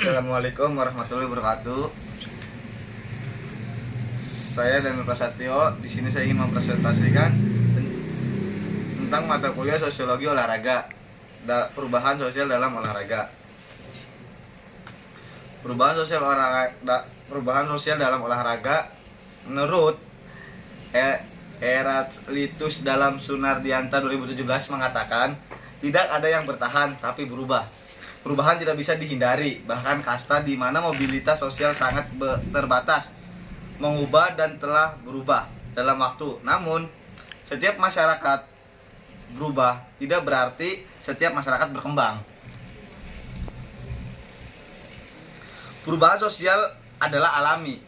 Assalamualaikum warahmatullahi wabarakatuh. Saya Daniel Prasetyo. Di sini saya ingin mempresentasikan tentang mata kuliah sosiologi olahraga, perubahan sosial dalam olahraga. Perubahan sosial dalam olahraga menurut Heraklitus dalam Sunardianta 2017 mengatakan, tidak ada yang bertahan tapi berubah. Perubahan tidak bisa dihindari, bahkan kasta di mana mobilitas sosial sangat terbatas, mengubah dan telah berubah dalam waktu. Namun, setiap masyarakat berubah tidak berarti setiap masyarakat berkembang. Perubahan sosial adalah alami,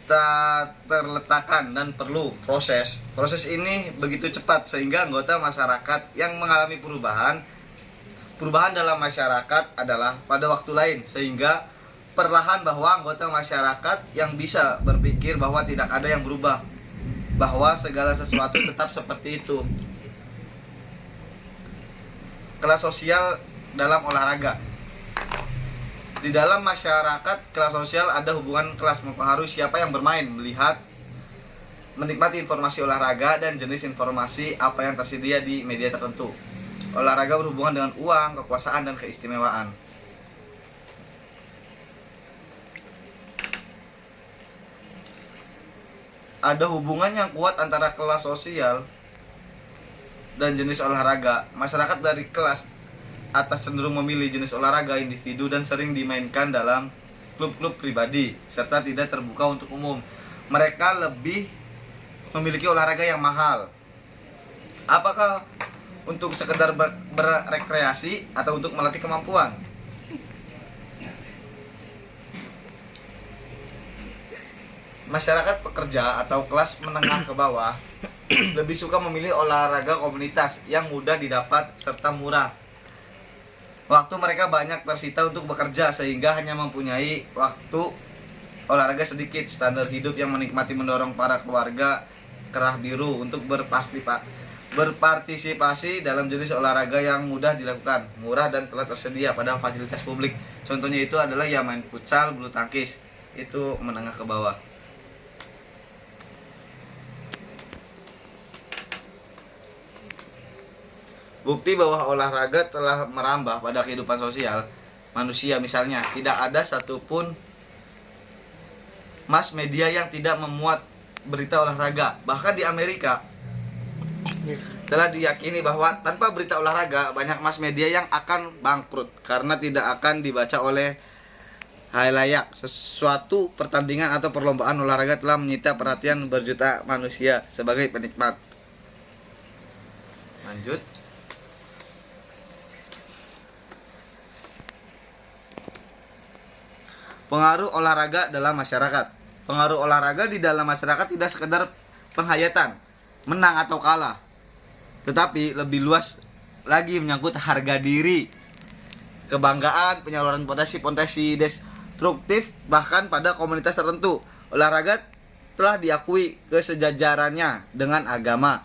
tak terletakkan dan perlu proses. Proses ini begitu cepat sehingga anggota masyarakat yang mengalami perubahan dalam masyarakat adalah pada waktu lain, sehingga perlahan bahwa anggota masyarakat yang bisa berpikir bahwa tidak ada yang berubah, bahwa segala sesuatu tetap seperti itu. Kelas sosial dalam olahraga. Di dalam masyarakat, kelas sosial ada hubungan kelas mempengaruhi siapa yang bermain, melihat, menikmati informasi olahraga dan jenis informasi apa yang tersedia di media tertentu. Olahraga berhubungan dengan uang, kekuasaan, dan keistimewaan. Ada hubungan yang kuat antara kelas sosial dan jenis olahraga. Masyarakat dari kelas atas cenderung memilih jenis olahraga individu dan sering dimainkan dalam klub-klub pribadi, serta tidak terbuka untuk umum. Mereka lebih memiliki olahraga yang mahal. Apakah untuk sekedar berrekreasi atau untuk melatih kemampuan? Masyarakat pekerja atau kelas menengah ke bawah lebih suka memilih olahraga komunitas yang mudah didapat serta murah. Waktu mereka banyak tersita untuk bekerja sehingga hanya mempunyai waktu olahraga sedikit. Standar hidup yang menikmati mendorong para keluarga kerah biru untuk berpartisipasi dalam jenis olahraga yang mudah dilakukan, murah dan telah tersedia pada fasilitas publik. Contohnya itu adalah ya main futsal, bulu tangkis. Itu menengah ke bawah. Bukti bahwa olahraga telah merambah pada kehidupan sosial manusia, misalnya tidak ada satupun mass media yang tidak memuat berita olahraga. Bahkan di Amerika telah diyakini bahwa tanpa berita olahraga banyak mass media yang akan bangkrut karena tidak akan dibaca oleh halayak. Sesuatu pertandingan atau perlombaan olahraga telah menyita perhatian berjuta manusia sebagai penikmat. Lanjut. Pengaruh olahraga dalam masyarakat. Pengaruh olahraga di dalam masyarakat tidak sekedar penghayatan, menang atau kalah, tetapi lebih luas lagi menyangkut harga diri, kebanggaan, penyaluran potensi destruktif, bahkan pada komunitas tertentu. Olahraga telah diakui kesejajarannya dengan agama.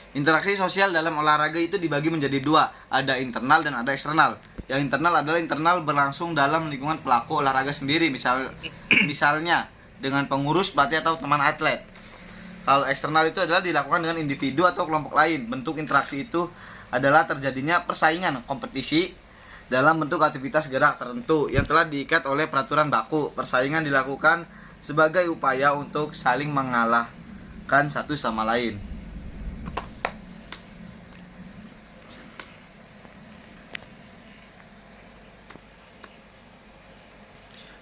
Interaksi sosial dalam olahraga itu dibagi menjadi dua, ada internal dan ada eksternal. Yang internal adalah internal berlangsung dalam lingkungan pelaku olahraga sendiri, misalnya dengan pengurus, pelatih, atau teman atlet. Kalau eksternal itu adalah dilakukan dengan individu atau kelompok lain. Bentuk interaksi itu adalah terjadinya persaingan, kompetisi dalam bentuk aktivitas gerak tertentu yang telah diikat oleh peraturan baku. Persaingan dilakukan sebagai upaya untuk saling mengalahkan satu sama lain.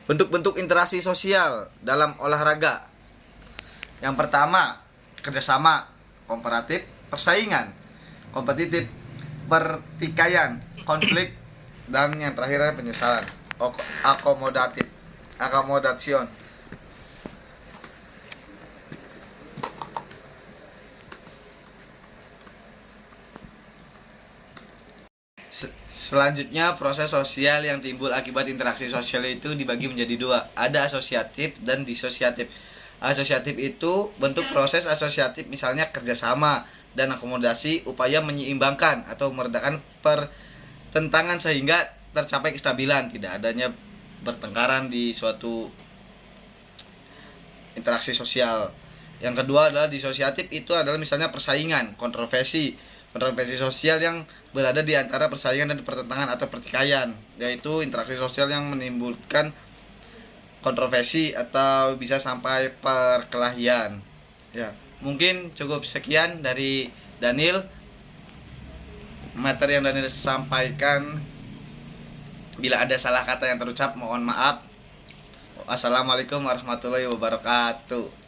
Bentuk-bentuk interaksi sosial dalam olahraga. Yang pertama, kerjasama, komparatif, persaingan, kompetitif, pertikaian, konflik, dan yang terakhir adalah penyesalan, akomodation. Selanjutnya, proses sosial yang timbul akibat interaksi sosial itu dibagi menjadi dua. Ada asosiatif dan disosiatif. Asosiatif itu bentuk proses asosiatif, misalnya kerjasama dan akomodasi, upaya menyeimbangkan atau meredakan pertentangan sehingga tercapai kestabilan, tidak adanya bertengkaran di suatu interaksi sosial. Yang kedua adalah disosiatif, itu adalah misalnya persaingan, kontroversi sosial yang berada di antara persaingan dan pertentangan atau pertikaian, yaitu interaksi sosial yang menimbulkan kontroversi atau bisa sampai perkelahian. Ya, mungkin cukup sekian dari Daniel, materi yang Daniel sampaikan. Bila ada salah kata yang terucap, mohon maaf. Wassalamualaikum warahmatullahi wabarakatuh.